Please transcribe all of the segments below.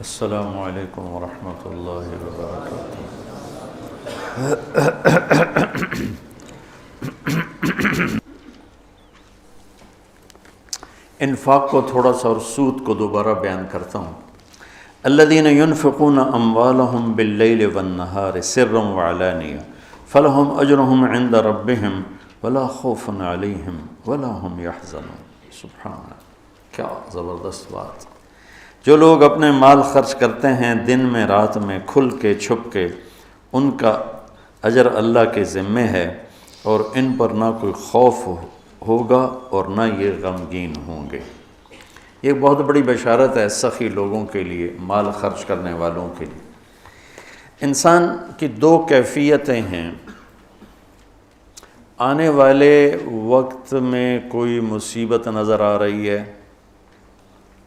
السلام علیکم ورحمۃ اللہ وبرکاتہ۔ انفاق کو تھوڑا سا اور سود کو دوبارہ بیان کرتا ہوں۔ الذین ينفقون اموالهم باللیل والنہار سرا وعلانیہ فلہم اجرہم عند ربہم ولا خوف علیہم ولا ہم یحزنون۔ سبحان اللہ، کیا زبردست بات۔ جو لوگ اپنے مال خرچ کرتے ہیں دن میں رات میں کھل کے چھپ کے، ان کا اجر اللہ کے ذمے ہے اور ان پر نہ کوئی خوف ہوگا اور نہ یہ غمگین ہوں گے۔ یہ بہت بڑی بشارت ہے سخی لوگوں کے لیے، مال خرچ کرنے والوں کے لیے۔ انسان کی دو کیفیتیں ہیں۔ آنے والے وقت میں کوئی مصیبت نظر آ رہی ہے،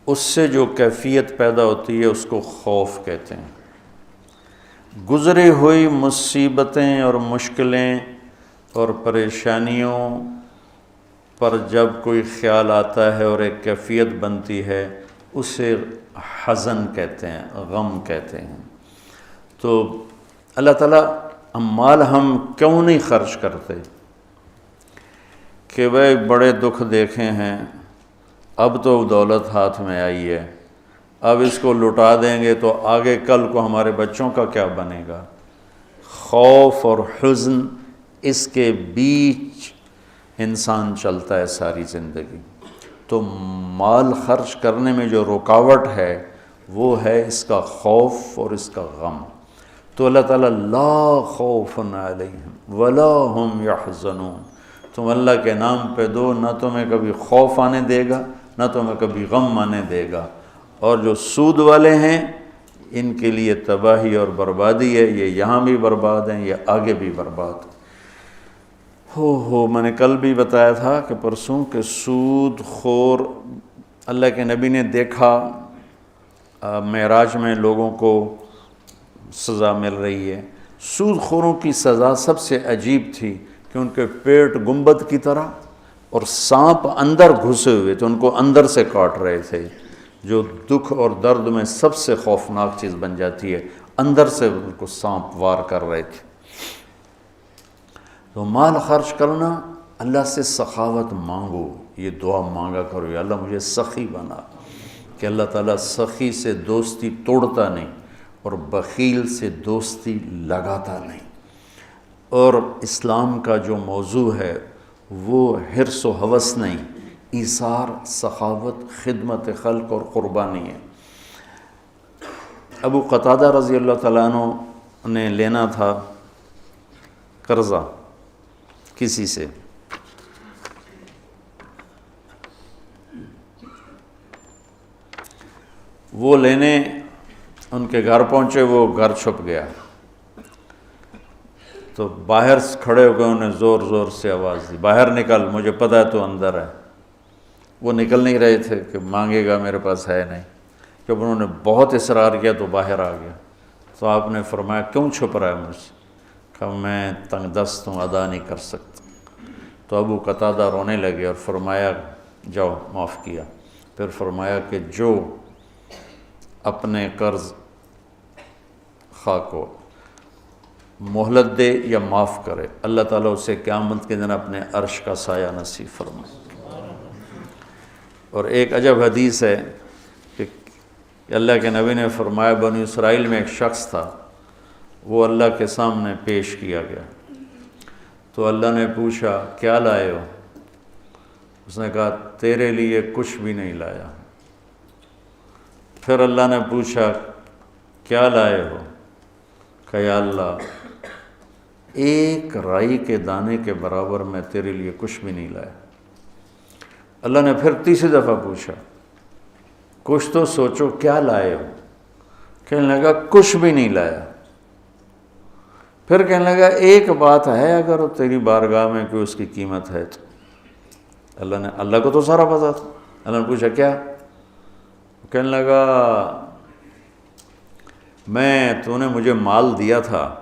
اس سے جو کیفیت پیدا ہوتی ہے اس کو خوف کہتے ہیں۔ گزری ہوئی مصیبتیں اور مشکلیں اور پریشانیوں پر جب کوئی خیال آتا ہے اور ایک کیفیت بنتی ہے، اسے حزن کہتے ہیں، غم کہتے ہیں۔ تو اللہ تعالیٰ مال ہم کیوں نہیں خرچ کرتے کہ بھائی بڑے دکھ دیکھے ہیں، اب تو دولت ہاتھ میں آئی ہے، اب اس کو لٹا دیں گے تو آگے کل کو ہمارے بچوں کا کیا بنے گا۔ خوف اور حزن، اس کے بیچ انسان چلتا ہے ساری زندگی۔ تو مال خرچ کرنے میں جو رکاوٹ ہے وہ ہے اس کا خوف اور اس کا غم۔ تو اللہ تعالیٰ لا خوف علیہم ولا ہم یحزنون، تم اللہ کے نام پہ دو، نہ تمہیں کبھی خوف آنے دے گا نہ تمہیں کبھی غم آنے دے گا۔ اور جو سود والے ہیں ان کے لیے تباہی اور بربادی ہے، یہ یہاں بھی برباد ہیں، یہ آگے بھی برباد۔ میں نے کل بھی بتایا تھا کہ پرسوں کہ سود خور اللہ کے نبی نے دیکھا معراج میں لوگوں کو سزا مل رہی ہے۔ سود خوروں کی سزا سب سے عجیب تھی کہ ان کے پیٹ گنبد کی طرح اور سانپ اندر گھسے ہوئے تھے، ان کو اندر سے کاٹ رہے تھے، جو دکھ اور درد میں سب سے خوفناک چیز بن جاتی ہے، اندر سے ان کو سانپ وار کر رہے تھے۔ تو مال خرچ کرنا، اللہ سے سخاوت مانگو، یہ دعا مانگا کرو، یا اللہ مجھے سخی بنا، کہ اللہ تعالیٰ سخی سے دوستی توڑتا نہیں اور بخیل سے دوستی لگاتا نہیں۔ اور اسلام کا جو موضوع ہے وہ حرص و ہوس نہیں، ایثار، سخاوت، خدمت خلق اور قربانی ہے۔ ابو قتادہ رضی اللہ تعالیٰ عنہ نے لینا تھا قرضہ کسی سے، وہ لینے ان کے گھر پہنچے، وہ گھر چھپ گیا، تو باہر کھڑے ہو گئے، انہیں زور زور سے آواز دی، باہر نکل، مجھے پتہ ہے تو اندر ہے۔ وہ نکل نہیں رہے تھے کہ مانگے گا، میرے پاس ہے نہیں۔ جب انہوں نے بہت اصرار کیا تو باہر آ گیا، تو آپ نے فرمایا کیوں چھپ رہا ہے مجھ سے؟ کہ میں تنگ دست ہوں، ادا نہیں کر سکتا۔ تو ابو قتادہ رونے لگے اور فرمایا جاؤ، معاف کیا۔ پھر فرمایا کہ جو اپنے قرض خواہ کو مہلت دے یا معاف کرے، اللہ تعالیٰ اسے قیامت کے دن اپنے عرش کا سایہ نصیب فرمائے۔ اور ایک عجب حدیث ہے کہ اللہ کے نبی نے فرمایا بنی اسرائیل میں ایک شخص تھا، وہ اللہ کے سامنے پیش کیا گیا، تو اللہ نے پوچھا کیا لائے ہو؟ اس نے کہا تیرے لیے کچھ بھی نہیں لایا۔ پھر اللہ نے پوچھا کیا لائے ہو؟ کہ یا اللہ ایک رائی کے دانے کے برابر میں تیرے لیے کچھ بھی نہیں لایا۔ اللہ نے پھر تیسری دفعہ پوچھا کچھ تو سوچو کیا لائے ہو؟ کہنے لگا کچھ بھی نہیں لایا۔ پھر کہنے لگا ایک بات ہے، اگر وہ تیری بارگاہ میں کوئی اس کی قیمت ہے تو۔ اللہ کو تو سارا پتہ تھا۔ اللہ نے پوچھا کیا؟ کہنے لگا تو نے مجھے مال دیا تھا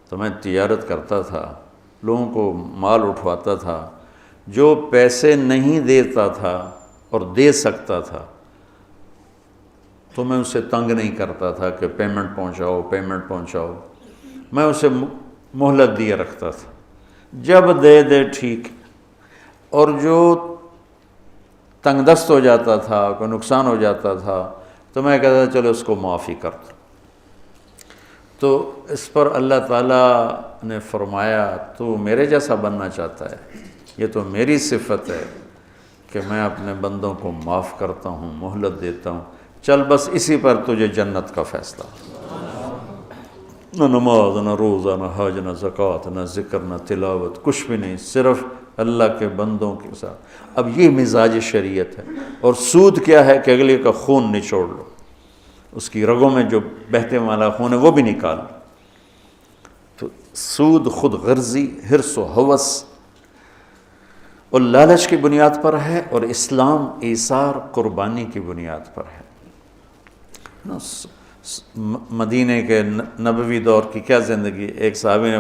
تو میں تجارت کرتا تھا، لوگوں کو مال اٹھواتا تھا، جو پیسے نہیں دیتا تھا اور دے سکتا تھا تو میں اسے تنگ نہیں کرتا تھا کہ پیمنٹ پہنچاؤ، میں اسے مہلت دیے رکھتا تھا، جب دے ٹھیک، اور جو تنگ دست ہو جاتا تھا، کوئی نقصان ہو جاتا تھا، تو میں کہتا تھا چلو اس کو معافی کر دو۔ تو اس پر اللہ تعالیٰ نے فرمایا تو میرے جیسا بننا چاہتا ہے، یہ تو میری صفت ہے کہ میں اپنے بندوں کو معاف کرتا ہوں، مہلت دیتا ہوں، چل بس اسی پر تجھے جنت کا فیصلہ۔ نہ نماز، نہ روزہ، نہ حج، نہ زکوٰۃ، نہ ذکر، نہ تلاوت، کچھ بھی نہیں، صرف اللہ کے بندوں کے ساتھ۔ اب یہ مزاج شریعت ہے۔ اور سود کیا ہے کہ اگلے کا خون نچوڑ لو، اس کی رگوں میں جو بہتے والا خون ہے وہ بھی نکال لو۔ تو سود خود غرضی، حرص و ہوس اور لالچ کی بنیاد پر ہے، اور اسلام ایثار، قربانی کی بنیاد پر ہے۔ مدینہ کے نبوی دور کی کیا زندگی، ایک صحابی نے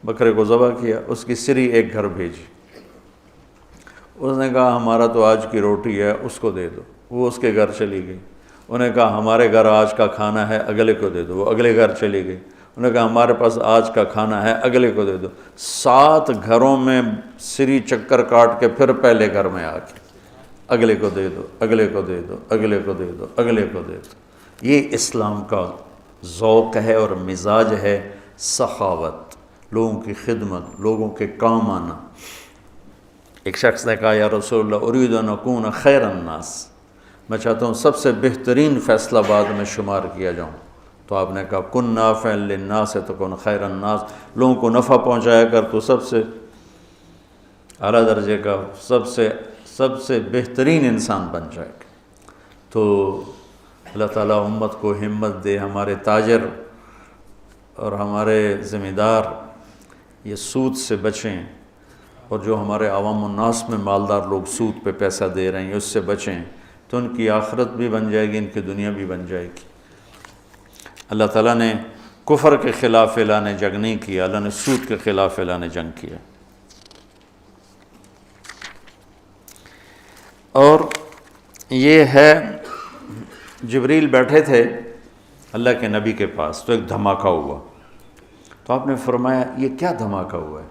بکرے کو ذبح کیا، اس کی سری ایک گھر بھیجی، اس نے کہا ہمارا تو آج کی روٹی ہے، اس کو دے دو، وہ اس کے گھر چلی گئی۔ انہوں نے کہا ہمارے گھر آج کا کھانا ہے، اگلے کو دے دو، وہ اگلے گھر چلی گئی۔ انہوں نے کہا ہمارے پاس آج کا کھانا ہے، اگلے کو دے دو۔ 7 گھروں میں سری چکر کاٹ کے پھر پہلے گھر میں آ کے اگلے کو دے دو، اگلے کو دے دو، اگلے کو دے دو، اگلے کو دے دو۔ یہ اسلام کا ذوق ہے اور مزاج ہے، سخاوت، لوگوں کی خدمت، لوگوں کے کام آنا۔ ایک شخص نے کہا یا رسول اللہ ارید ان اکون خیر الناس، میں چاہتا ہوں سب سے بہترین فیصلہ بعد میں شمار کیا جاؤں۔ تو آپ نے کہا کن نافعا للناس تکن خیر الناس، لوگوں کو نفع پہنچایا کر تو سب سے اعلیٰ درجے کا، سب سے بہترین انسان بن جائے گا۔ تو اللہ تعالیٰ امت کو ہمت دے، ہمارے تاجر اور ہمارے ذمہ دار یہ سود سے بچیں، اور جو ہمارے عوام الناس میں مالدار لوگ سود پہ پیسہ دے رہے ہیں اس سے بچیں، تو ان کی آخرت بھی بن جائے گی، ان کی دنیا بھی بن جائے گی۔ اللہ تعالیٰ نے کفر کے خلاف اعلان جنگ نہیں کیا، اللہ نے سود کے خلاف اعلان جنگ کیا۔ اور یہ ہے جبریل بیٹھے تھے اللہ کے نبی کے پاس، تو ایک دھماکہ ہوا، تو آپ نے فرمایا یہ کیا دھماکہ ہوا ہے؟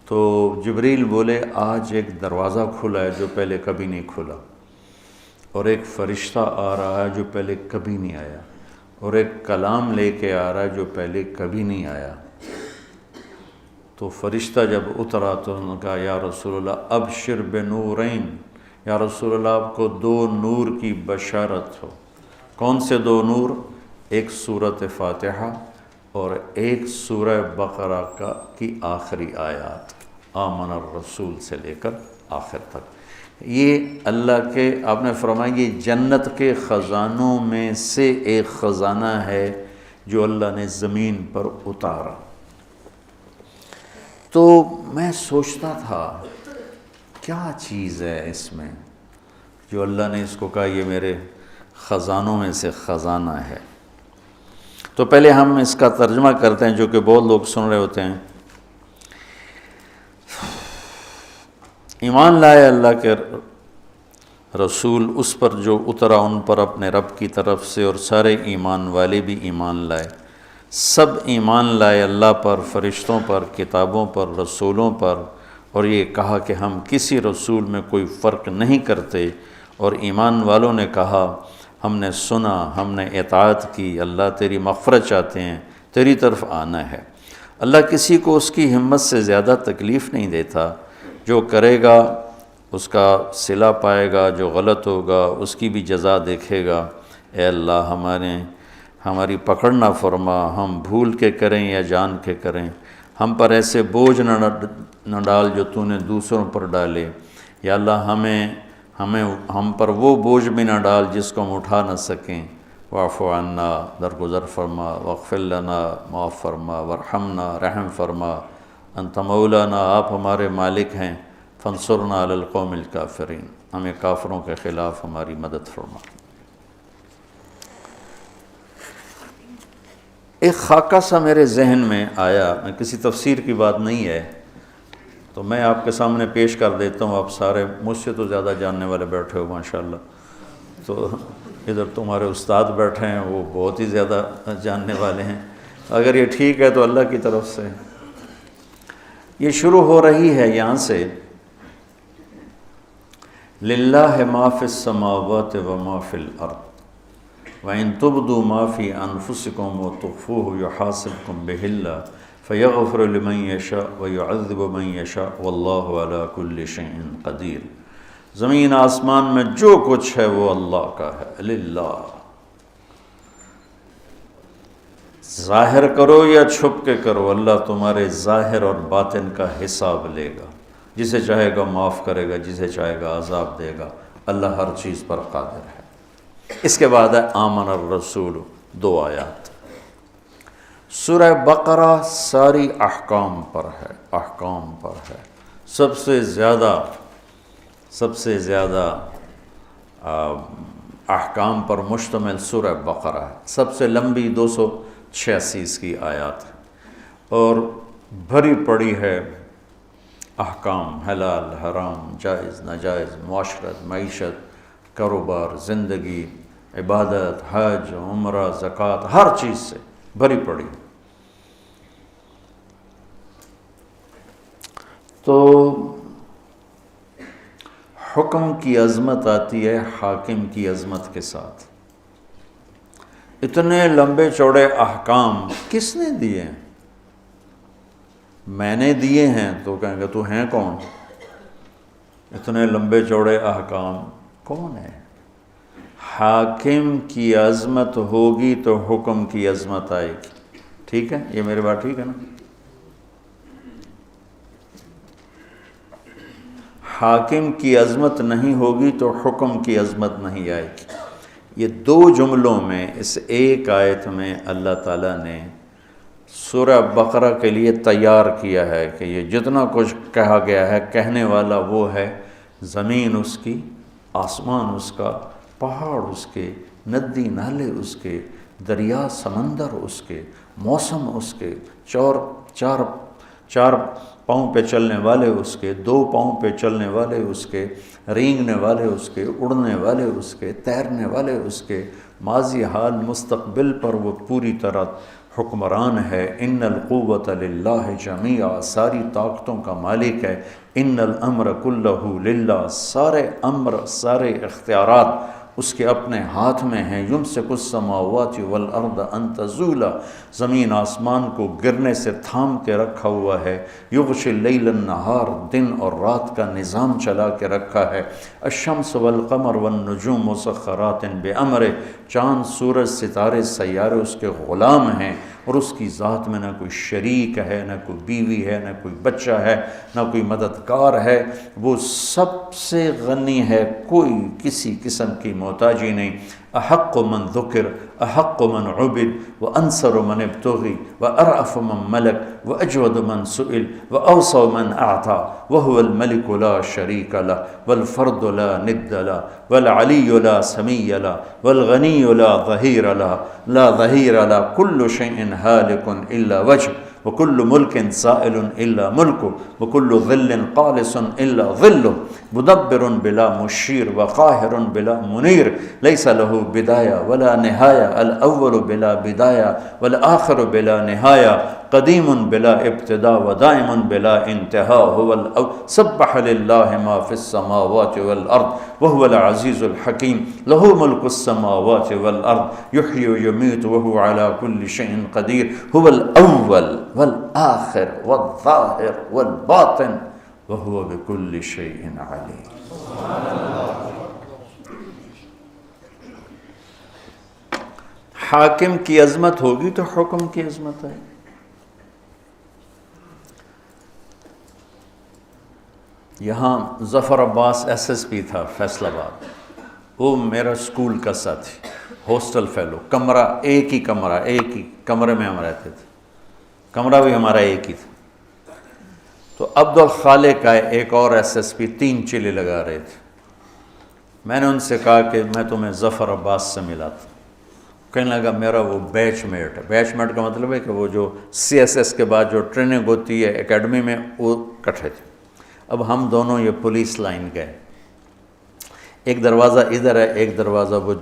تو جبریل بولے آج ایک دروازہ کھلا ہے جو پہلے کبھی نہیں کھلا، اور ایک فرشتہ آ رہا ہے جو پہلے کبھی نہیں آیا، اور ایک کلام لے کے آ رہا ہے جو پہلے کبھی نہیں آیا۔ تو فرشتہ جب اترا تو انہوں نے کہا یا رسول اللہ ابشر بنورین، یا رسول اللہ آپ کو 2 نور کی بشارت ہو۔ کون سے 2 نور؟ ایک سورۃ فاتحہ اور ایک سورہ بقرہ کی آخری آیات، آمن الرسول سے لے کر آخر تک۔ یہ اللہ کے، آپ نے فرمایا یہ جنت کے خزانوں میں سے ایک خزانہ ہے جو اللہ نے زمین پر اتارا۔ تو میں سوچتا تھا کیا چیز ہے اس میں جو اللہ نے اس کو کہا یہ میرے خزانوں میں سے خزانہ ہے۔ تو پہلے ہم اس کا ترجمہ کرتے ہیں جو کہ بہت لوگ سن رہے ہوتے ہیں۔ ایمان لائے اللہ کے رسول اس پر جو اترا ان پر اپنے رب کی طرف سے، اور سارے ایمان والے بھی ایمان لائے، سب ایمان لائے اللہ پر، فرشتوں پر، کتابوں پر، رسولوں پر، اور یہ کہا کہ ہم کسی رسول میں کوئی فرق نہیں کرتے، اور ایمان والوں نے کہا ہم نے سنا، ہم نے اطاعت کی، اللہ تیری مغفرت چاہتے ہیں، تیری طرف آنا ہے۔ اللہ کسی کو اس کی ہمت سے زیادہ تکلیف نہیں دیتا، جو کرے گا اس کا صلہ پائے گا، جو غلط ہوگا اس کی بھی جزا دیکھے گا۔ اے اللہ ہماری پکڑ نہ فرما، ہم بھول کے کریں یا جان کے کریں، ہم پر ایسے بوجھ نہ ڈال جو تو نے دوسروں پر ڈالے، یا اللہ ہم پر وہ بوجھ بھی نہ ڈال جس کو ہم اٹھا نہ سکیں۔ واعف عنا، درگزر فرما، واغفر لنا، معاف فرما، وارحمنا، رحم فرما، انت مولانا، آپ ہمارے مالک ہیں، فانصرنا علی القوم الکافرین، ہمیں کافروں کے خلاف ہماری مدد فرما۔ ایک خاکہ سا میرے ذہن میں آیا، میں کسی تفسیر کی بات نہیں ہے تو میں آپ کے سامنے پیش کر دیتا ہوں، آپ سارے مجھ سے تو زیادہ جاننے والے بیٹھے ہو ماشاءاللہ۔ تو ادھر تمہارے استاد بیٹھے ہیں وہ بہت ہی زیادہ جاننے والے ہیں، اگر یہ ٹھیک ہے تو اللہ کی طرف سے۔ یہ شروع ہو رہی ہے یہاں سے، للہ ما فی السماوات و ما فی الارض وَإِن تُبْدُوا مَا فِي أَنفُسِكُمْ وَتُخْفُوهُ يُحَاسِبْكُم بِهِ اللَّهُ فَيَغْفِرُ لِمَن يَشَاءُ وَيُعَذِّبُ مَن يَشَاءُ وَاللَّهُ عَلَى كُلِّ شَيْءٍ قَدِيرٌ۔ زمین آسمان میں جو کچھ ہے وہ اللہ کا ہے، للہ۔ ظاہر کرو یا چھپ کے کرو، اللہ تمہارے ظاہر اور باطن کا حساب لے گا، جسے چاہے گا معاف کرے گا، جسے چاہے گا عذاب دے گا، اللہ ہر چیز پر قادر ہے۔ اس کے بعد ہے آمن الرسول، 2 آیات۔ سورہ بقرہ ساری احکام پر ہے، احکام پر ہے، سب سے زیادہ احکام پر مشتمل سورہ بقرہ ہے، سب سے لمبی 286 اس کی آیات ہے، اور بھری پڑی ہے احکام، حلال حرام، جائز ناجائز، معاشرت، معیشت، کاروبار، زندگی، عبادت، حج، عمرہ، زکوٰۃ، ہر چیز سے بھری پڑی۔ تو حکم کی عظمت آتی ہے حاکم کی عظمت کے ساتھ۔ اتنے لمبے چوڑے احکام کس نے دیے ہیں؟ میں نے دیے ہیں تو کہیں گے تو ہیں کون؟ اتنے لمبے چوڑے احکام کون ہے؟ حاکم کی عظمت ہوگی تو حکم کی عظمت آئے گی، ٹھیک ہے؟ یہ میری بات ٹھیک ہے نا؟ حاکم کی عظمت نہیں ہوگی تو حکم کی عظمت نہیں آئے گی۔ یہ 2 جملوں میں، اس ایک آیت میں اللہ تعالیٰ نے سورہ بقرہ کے لیے تیار کیا ہے کہ یہ جتنا کچھ کہا گیا ہے، کہنے والا وہ ہے، زمین اس کی، آسمان اس کا، پہاڑ اس کے، ندی نالے اس کے، دریا سمندر اس کے، موسم اس کے، چار پاؤں پہ چلنے والے اس کے، 2 پاؤں پہ چلنے والے اس کے، رینگنے والے اس کے، اڑنے والے اس کے، تیرنے والے اس کے، ماضی حال مستقبل پر وہ پوری طرح حکمران ہے۔ ان القوۃ للہ جمیعا، ساری طاقتوں کا مالک ہے۔ ان الامر کلہ للہ، سارے امر، سارے اختیارات اس کے اپنے ہاتھ میں ہیں۔ یمسک السماوات والارض ان تزولا، زمین آسمان کو گرنے سے تھام کے رکھا ہوا ہے۔ یغشی اللیل النہار، دن اور رات کا نظام چلا کے رکھا ہے۔ الشمس والقمر والنجوم مسخرات بامرہ، چاند، سورج، ستارے، سیارے اس کے غلام ہیں، اور اس کی ذات میں نہ کوئی شریک ہے، نہ کوئی بیوی ہے، نہ کوئی بچہ ہے، نہ کوئی مددگار ہے۔ وہ سب سے غنی ہے، کوئی کسی قسم کی محتاجی نہیں۔ احق من ذکر، احق من عبد، وانصر من ابتغی، وارأف من ملک، واجود من سئل، واوصى من اعطى، وهو الملك لا شريك له، والفرد لا ند له، والعلي لا سمي له، والغني لا ظهير له، لا ظهير له، كل شيء هالك الا وجهه، وكل ملك سائل الا ملكه، وكل ظل قالص الا ظله، مدبر بلا مشير، وقاهر بلا منير، ليس له بداية ولا نهاية، الأول بلا بداية والآخر بلا نهاية، قديم بلا ابتداء ودائم بلا انتهاء، هو سبح لله ما في السماوات والأرض وهو العزيز الحكيم، له ملك السماوات والأرض، يحيي ويميت وهو على كل شيء قدير، هو الأول والآخر والظاهر والباطن، وهو بكل شيء عليم۔ حاکم کی عظمت ہوگی تو حکم کی عظمت ہے۔ یہاں ظفر عباس SSP تھا فیصل آباد، وہ میرا اسکول کا ساتھی، ہاسٹل فیلو، کمرہ ایک ہی کمرے میں ہم رہتے تھے، کمرہ بھی ہمارا ایک ہی تھا۔ تو عبد الخالق آئے، ایک اور SSP، 3 چلے لگا رہے تھے۔ میں نے ان سے کہا کہ میں تمہیں ظفر عباس سے ملاتا، کہنے لگا میرا وہ بیچ میٹ ہے۔ بیچ میٹ کا مطلب ہے کہ وہ جو CSS کے بعد جو ٹریننگ ہوتی ہے اکیڈمی میں، وہ کٹھے تھے۔ اب ہم دونوں یہ پولیس لائن گئے، ایک دروازہ ادھر ہے، ایک دروازہ وہ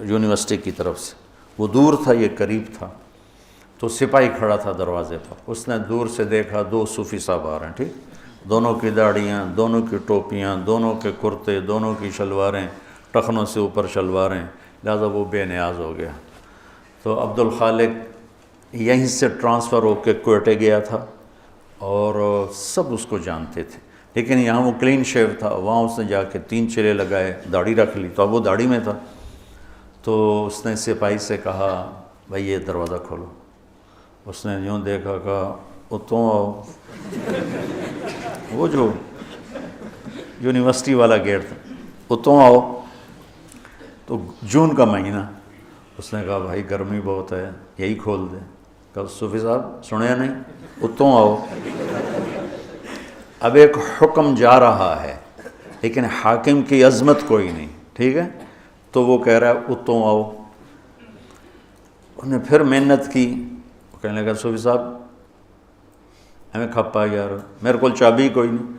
یونیورسٹی کی طرف سے، وہ دور تھا یہ قریب تھا، تو سپاہی کھڑا تھا دروازے پر، اس نے دور سے دیکھا 2 صوفی صاحب آ رہے ہیں، ٹھیک، دونوں کی داڑھیاں، دونوں کی ٹوپیاں، دونوں کے کرتے، دونوں کی شلواریں، ٹخنوں سے اوپر شلواریں، لہذا وہ بے نیاز ہو گیا۔ تو عبد الخالق یہیں سے ٹرانسفر ہو کے کوئٹے گیا تھا اور سب اس کو جانتے تھے، لیکن یہاں وہ کلین شیو تھا، وہاں اس نے جا کے 3 چلے لگائے، داڑھی رکھ لی، تو اب وہ داڑھی میں تھا۔ تو اس نے سپاہی سے کہا بھائی یہ دروازہ کھولو، اس نے یوں دیکھا، کہا اتوں آؤ، وہ جو یونیورسٹی والا گیٹ تھا، اتوں آؤ، تو جون کا مہینہ، اس نے کہا بھائی گرمی بہت ہے، یہی کھول دیں۔ کہا صوفی صاحب سنیا نہیں، اتوں آؤ۔ اب ایک حکم جا رہا ہے لیکن حاکم کی عظمت کوئی نہیں، ٹھیک ہے، تو وہ کہہ رہا ہے اتوں آؤ۔ انہوں نے پھر محنت کی، وہ کہنے لگا صوفی صاحب ہمیں کھپا یار، میرے کو چابی کوئی نہیں،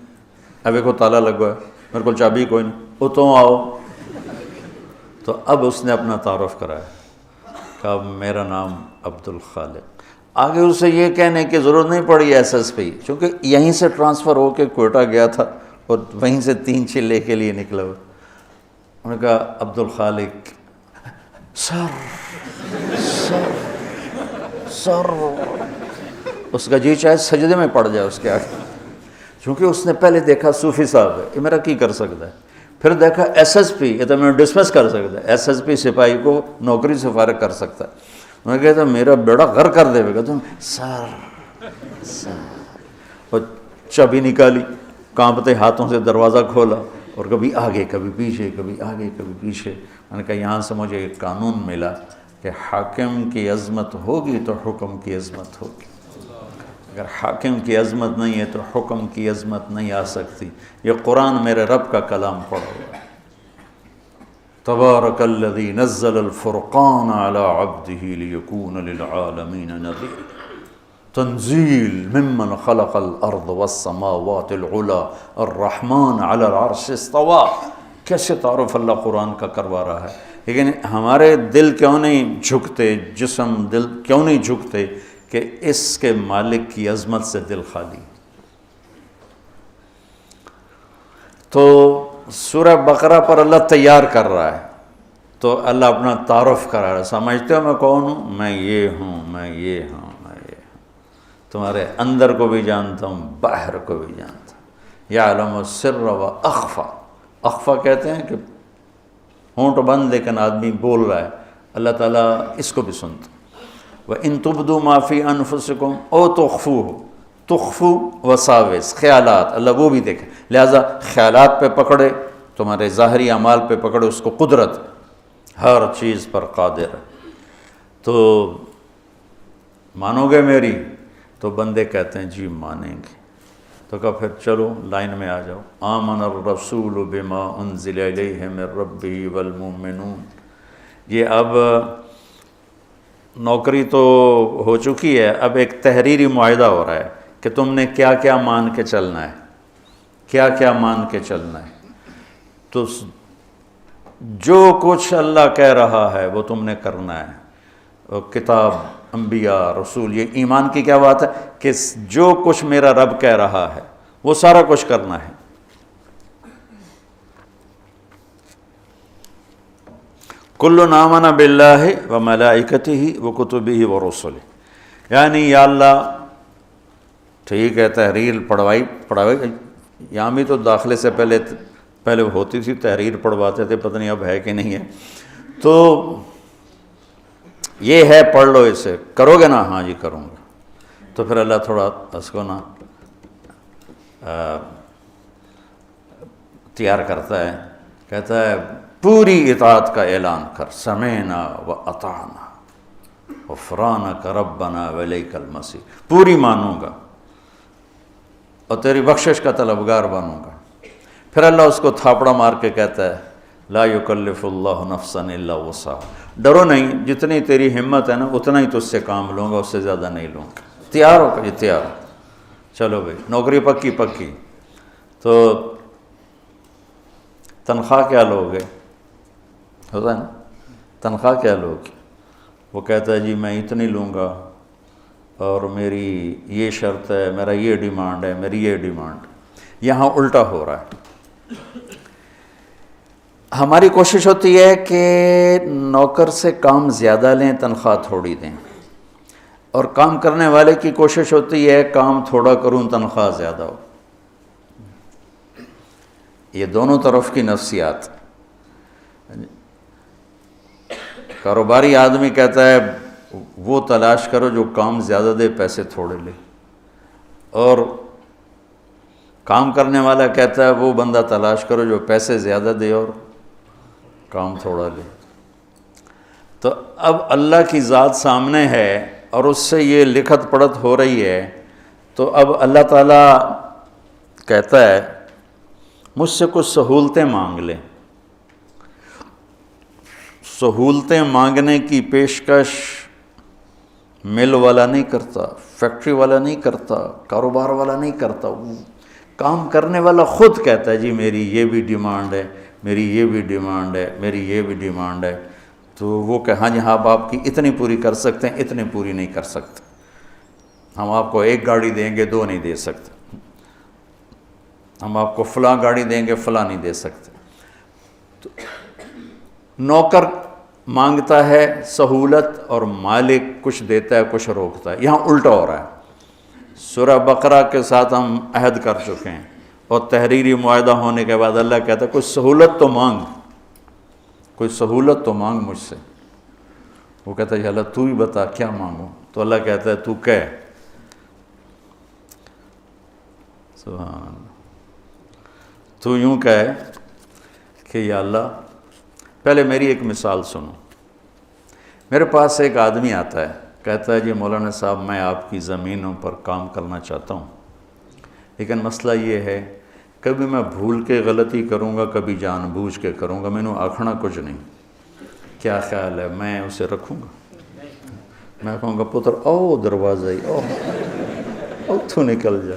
اب ایک تالا لگا ہے، میرے کو چابی کوئی نہیں، اتوں آؤ۔ تو اب اس نے اپنا تعارف کرایا، کہا میرا نام عبد الخالق۔ آگے اسے یہ کہنے کی ضرورت نہیں پڑی ایس ایس پی، چونکہ یہیں سے ٹرانسفر ہو کے کوئٹہ گیا تھا اور وہیں سے 3 چلے کے لیے نکلا ہوا۔ انہوں نے کہا عبد الخالق، سر اس کا جی چاہے سجدے میں پڑ جائے اس کے آگے، چونکہ اس نے پہلے دیکھا صوفی صاحب ہے، یہ میرا کی کر سکتا ہے، پھر دیکھا ایس ایس پی، یہ تو میں ڈسمس کر سکتا ہے، ایس ایس پی سپاہی کو نوکری سے فارغ کر سکتا ہے۔ میں کہتا میرا بیڑا غر کر دے گا، تم سر اور چابی نکالی، کانپتے ہاتھوں سے دروازہ کھولا اور کبھی آگے کبھی پیچھے، کبھی آگے کبھی پیچھے۔ میں نے کہا یہاں سے مجھے ایک قانون ملا کہ حاکم کی عظمت ہوگی تو حکم کی عظمت ہوگی، اگر حاکم کی عظمت نہیں ہے تو حکم کی عظمت نہیں آ سکتی۔ یہ قرآن میرے رب کا کلام پڑھو، تبارک الذی نزل الفرقان علی عبدہ لیکون للعالمین نذیر، تنزیل ممن خلق الارض والسماوات العلی الرحمن علی العرش استوی۔ کیسے تعارف اللہ قرآن کا کروا رہا ہے، لیکن ہمارے دل کیوں نہیں جھکتے، جسم دل کیوں نہیں جھکتے کہ اس کے مالک کی عظمت سے دل خالی۔ تو سورہ بقرہ پر اللہ تیار کر رہا ہے، تو اللہ اپنا تعارف کرا رہا ہے، سمجھتے ہو میں کون ہوں؟ میں یہ ہوں، میں یہ ہوں، میں یہ ہوں، تمہارے اندر کو بھی جانتا ہوں، باہر کو بھی جانتا ہوں، یعلم السر و اخفا۔ اخفا کہتے ہیں کہ ہونٹ بند لیکن آدمی بول رہا ہے، اللہ تعالیٰ اس کو بھی سنتا۔ وَإِن تُبْدُوا مَا فِي أَنفُسِكُمْ أَوْ تُخْفُوهُ، تخفو وساوس، خیالات، اللہ وہ بھی دیکھے، لہٰذا خیالات پہ پکڑے، تمہارے ظاہری اعمال پہ پکڑے، اس کو قدرت ہر چیز پر قادر ہے۔ تو مانو گے میری؟ تو بندے کہتے ہیں جی مانیں گے، تو کہا پھر چلو لائن میں آ جاؤ، آمن الرسول بما انزل الیہ من ربہ والمؤمنون۔ یہ اب نوکری تو ہو چکی ہے، اب ایک تحریری معاہدہ ہو رہا ہے کہ تم نے کیا کیا مان کے چلنا ہے، کیا کیا مان کے چلنا ہے۔ تو جو کچھ اللہ کہہ رہا ہے وہ تم نے کرنا ہے، کتاب، انبیاء، رسول، یہ ایمان کی کیا بات ہے کہ جو کچھ میرا رب کہہ رہا ہے وہ سارا کچھ کرنا ہے۔ کل آمن باللہ و ملائکتہ و کتبہ و رسلہ، یعنی یا اللہ ٹھیک ہے تحریر پڑھوائی یہاں بھی تو داخلے سے پہلے ہوتی تھی تحریر پڑھواتے تھے، پتہ نہیں اب ہے کہ نہیں ہے، تو یہ ہے پڑھ لو، اسے کرو گے نا؟ ہاں جی کروں گا۔ تو پھر اللہ تھوڑا اس کو نا تیار کرتا ہے، کہتا ہے پوری اطاعت کا اعلان کر، سمعنا و اطعنا غفرانک ربنا والیک المصیر، پوری مانوں گا اور تیری بخشش کا طلبگار بنوں گا۔ پھر اللہ اس کو تھاپڑا مار کے کہتا ہے لا یکلف اللہ نفسا الا وسعها، ڈرو نہیں، جتنی تیری ہمت ہے نا اتنا ہی تجھ سے کام لوں گا، اس سے زیادہ نہیں لوں گا، تیار ہو کہ تیار ہو، چلو بھائی نوکری پکی۔ تو تنخواہ کیا لوگے؟ ہوتا ہے نا، تنخواہ کیا لوگے؟ وہ کہتا ہے جی میں اتنی لوں گا اور میری یہ شرط ہے، میرا یہ ڈیمانڈ ہے، میری یہ ڈیمانڈ۔ یہاں الٹا ہو رہا ہے۔ ہماری کوشش ہوتی ہے کہ نوکر سے کام زیادہ لیں، تنخواہ تھوڑی دیں، اور کام کرنے والے کی کوشش ہوتی ہے کام تھوڑا کروں، تنخواہ زیادہ ہو۔ یہ دونوں طرف کی نفسیات۔ کاروباری آدمی کہتا ہے وہ تلاش کرو جو کام زیادہ دے، پیسے تھوڑے لے، اور کام کرنے والا کہتا ہے وہ بندہ تلاش کرو جو پیسے زیادہ دے اور کام تھوڑا لے۔ تو اب اللہ کی ذات سامنے ہے اور اس سے یہ لکھت پڑھت ہو رہی ہے، تو اب اللہ تعالیٰ کہتا ہے مجھ سے کچھ سہولتیں مانگ لیں۔ سہولتیں مانگنے کی پیشکش مل والا نہیں کرتا، فیکٹری والا نہیں کرتا، کاروبار والا نہیں کرتا، وہ کام کرنے والا خود کہتا ہے جی میری یہ بھی ڈیمانڈ ہے، میری یہ بھی ڈیمانڈ ہے، میری یہ بھی ڈیمانڈ ہے۔ تو وہ کہ ہاں جی ہاں آپ کی اتنی پوری کر سکتے ہیں، اتنی پوری نہیں کر سکتے، ہم آپ کو ایک گاڑی دیں گے، دو نہیں دے سکتے، ہم آپ کو فلاں گاڑی دیں گے، فلاں نہیں دے سکتے۔ تو نوکر مانگتا ہے سہولت اور مالک کچھ دیتا ہے، کچھ روکتا ہے۔ یہاں الٹا ہو رہا ہے۔ سورہ بقرہ کے ساتھ ہم عہد کر چکے ہیں، اور تحریری معاہدہ ہونے کے بعد اللہ کہتا ہے کوئی سہولت تو مانگ، کوئی سہولت تو مانگ مجھ سے۔ وہ کہتا ہے اللہ تو ہی بتا کیا مانگوں؟ تو اللہ کہتا ہے تو کہہ، سبحان اللہ، تو یوں کہے کہ یا اللہ، پہلے میری ایک مثال سنو۔ میرے پاس ایک آدمی آتا ہے، کہتا ہے جی مولانا صاحب میں آپ کی زمینوں پر کام کرنا چاہتا ہوں، لیکن مسئلہ یہ ہے کبھی میں بھول کے غلطی کروں گا، کبھی جان بوجھ کے کروں گا، میں نے آکھنا کچھ نہیں، کیا خیال ہے میں اسے رکھوں گا؟ میں کہوں گا پتر او دروازہ ہی او تو نکل جا۔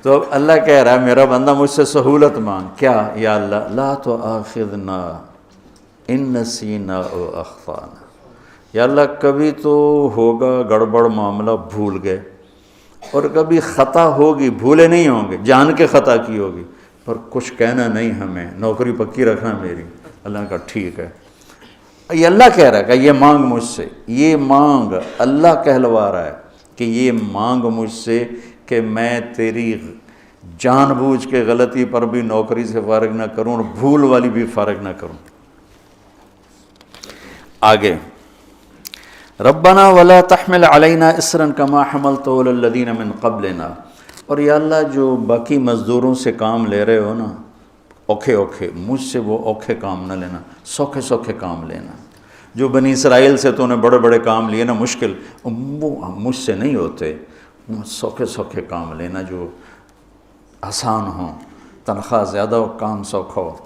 تو اللہ کہہ رہا ہے میرا بندہ مجھ سے سہولت مانگ، کیا؟ یا اللہ لا تؤاخذنا ان نسینا او اخطانا، یا اللہ کبھی تو ہوگا گڑبڑ معاملہ، بھول گئے، اور کبھی خطا ہوگی، بھولے نہیں ہوں گے، جان کے خطا کی ہوگی، پر کچھ کہنا نہیں ہمیں، نوکری پکی رکھنا میری۔ اللہ نے کہا ٹھیک ہے۔ یہ اللہ کہہ رہا ہے کہ یہ مانگ مجھ سے، یہ مانگ، اللہ کہلوا رہا ہے کہ یہ مانگ مجھ سے کہ میں تیری جان بوجھ کے غلطی پر بھی نوکری سے فارغ نہ کروں اور بھول والی بھی فارغ نہ کروں۔ آگے ربنا ولا تحمل علینا اصرا کما حملت علی الذین من قبلنا، اور یا اللہ جو باقی مزدوروں سے کام لے رہے ہو نا اوکھے اوکھے، مجھ سے وہ اوکھے کام نہ لینا، سوکھے سوکھے کام لینا۔ جو بنی اسرائیل سے تو نے بڑے بڑے کام لیے نا مشکل، وہ مجھ سے نہیں ہوتے، سوکھے سوکھے کام لینا جو آسان ہوں، تنخواہ زیادہ ہو، کام سوکھا ہو۔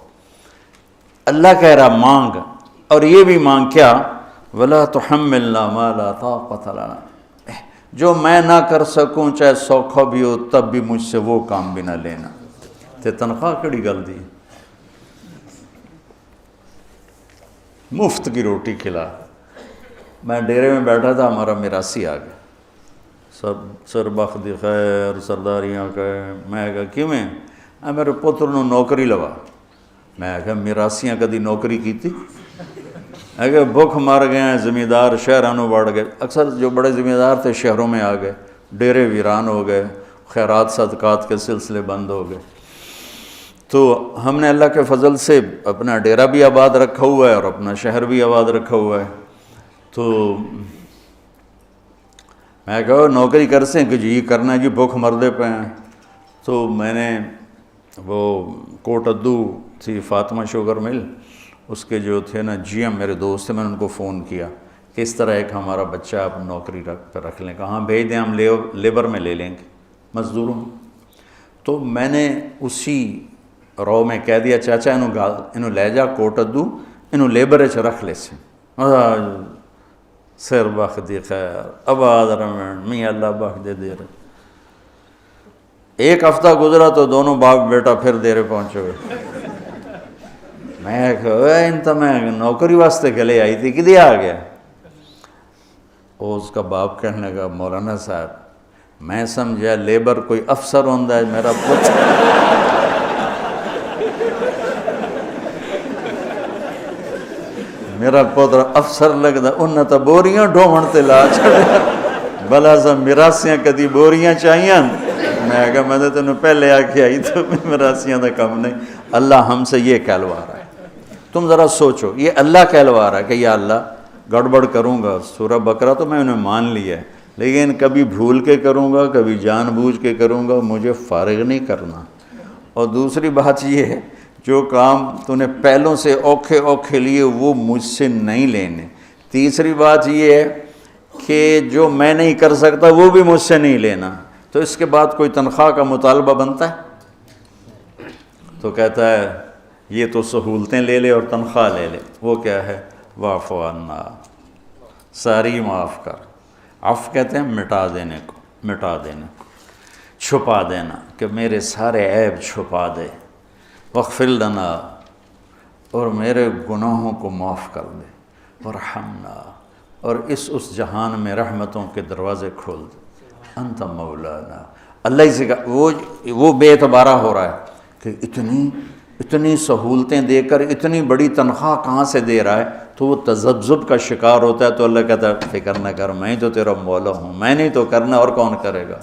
اللہ کہہ رہا مانگ، اور یہ بھی مانگ کیا؟ وَلَا تُحَمِّلْنَا مَا لَا طَاقَةَ لَنَا، جو میں نہ کر سکوں چاہے سوکھا بھی ہو تب بھی مجھ سے وہ کام بھی نہ لینا۔ تے تنخواہ کڑی گل دی، مفت کی روٹی کھلا۔ میں ڈیرے میں بیٹھا تھا، ہمارا میراثی آ گیا، سب سر بخت دی خیر سرداریاں کہے، میں کہا کیویں؟ میرے پتر نو نوکری لوا۔ میں کہا میراسیاں کدی نوکری کیتی؟ کہ بھوک مار گئے ہیں، زمیندار شہرانوں بڑھ گئے، اکثر جو بڑے زمیندار تھے شہروں میں آ گئے، ڈیرے ویران ہو گئے، خیرات صدقات کے سلسلے بند ہو گئے۔ تو ہم نے اللہ کے فضل سے اپنا ڈیرہ بھی آباد رکھا ہوا ہے اور اپنا شہر بھی آباد رکھا ہوا ہے۔ تو میں کہا نوکری کر سیں کہ جی کرنا ہے جی، بھوک مردے پہ ہیں۔ تو میں نے وہ کوٹ ادو تھی فاطمہ شوگر مل، اس کے جو تھے نا جی ایم میرے دوست تھے، میں نے ان کو فون کیا کہ اس طرح ایک ہمارا بچہ آپ نوکری پہ رکھ لیں، کہاں بھیج دیں، ہم لیبر میں لے لیں گے، مزدوروں میں۔ تو میں نے اسی رو میں کہہ دیا چاچا انہوں لے جا کوٹ ادو، انہوں لیبر چ رکھ لے سے، سر بخ دی خیر آباد رمن میاں اللہ بخ دے دے رہے۔ ایک ہفتہ گزرا تو دونوں باپ بیٹا پھر دیرے پہنچے ہوئے۔ میں کہ میں نوکری واسطے گلے آئی تھی کدی آ گیا. اس کا باپ کہنے لگا مولانا صاحب میں سمجھا لیبر کوئی افسر ہوندہ ہے میرا پتر میرا پتر افسر لگتا انہیں تو بوریاں ڈھومن تے لا چھڑے بلا سا مراسیاں کدی بوریاں چاہیاں. میں کہا میں تو تینوں پہلے آ کے آئی تو مراسیاں دا کم نہیں. اللہ ہم سے یہ کہلوا رہا ہے. تم ذرا سوچو یہ اللہ کہلوا رہا ہے کہ یا اللہ گڑبڑ کروں گا. سورہ بقرہ تو میں انہیں مان لیا ہے لیکن کبھی بھول کے کروں گا کبھی جان بوجھ کے کروں گا, مجھے فارغ نہیں کرنا. اور دوسری بات یہ ہے جو کام تو نے پہلوں سے اوکھے اوکھے لیے وہ مجھ سے نہیں لینے. تیسری بات یہ ہے کہ جو میں نہیں کر سکتا وہ بھی مجھ سے نہیں لینا. تو اس کے بعد کوئی تنخواہ کا مطالبہ بنتا ہے؟ تو کہتا ہے یہ تو سہولتیں لے لے اور تنخواہ لے لے. وہ کیا ہے؟ واعف عنا, ساری معاف کر. عفو کہتے ہیں مٹا دینے کو, مٹا دینے کو, چھپا دینا کہ میرے سارے عیب چھپا دے. واغفر لنا, اور میرے گناہوں کو معاف کر دے. ورحمنا, اور اس جہان میں رحمتوں کے دروازے کھول دے. انت مولانا, اللہ ہی سے وہ بے اعتبارہ ہو رہا ہے کہ اتنی سہولتیں دے کر اتنی بڑی تنخواہ کہاں سے دے رہا ہے. تو وہ تذبذب کا شکار ہوتا ہے. تو اللہ کہتا ہے فکر نہ کر, میں تو تیرا مولا ہوں, میں نہیں تو کرنا اور کون کرے گا,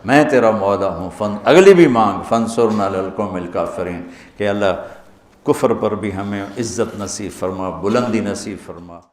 میں تیرا مولا ہوں. اگلی بھی مانگ فانصرنا علی القوم الکافرین, کہ اللہ کفر پر بھی ہمیں عزت نصیب فرما, بلندی نصیب فرما.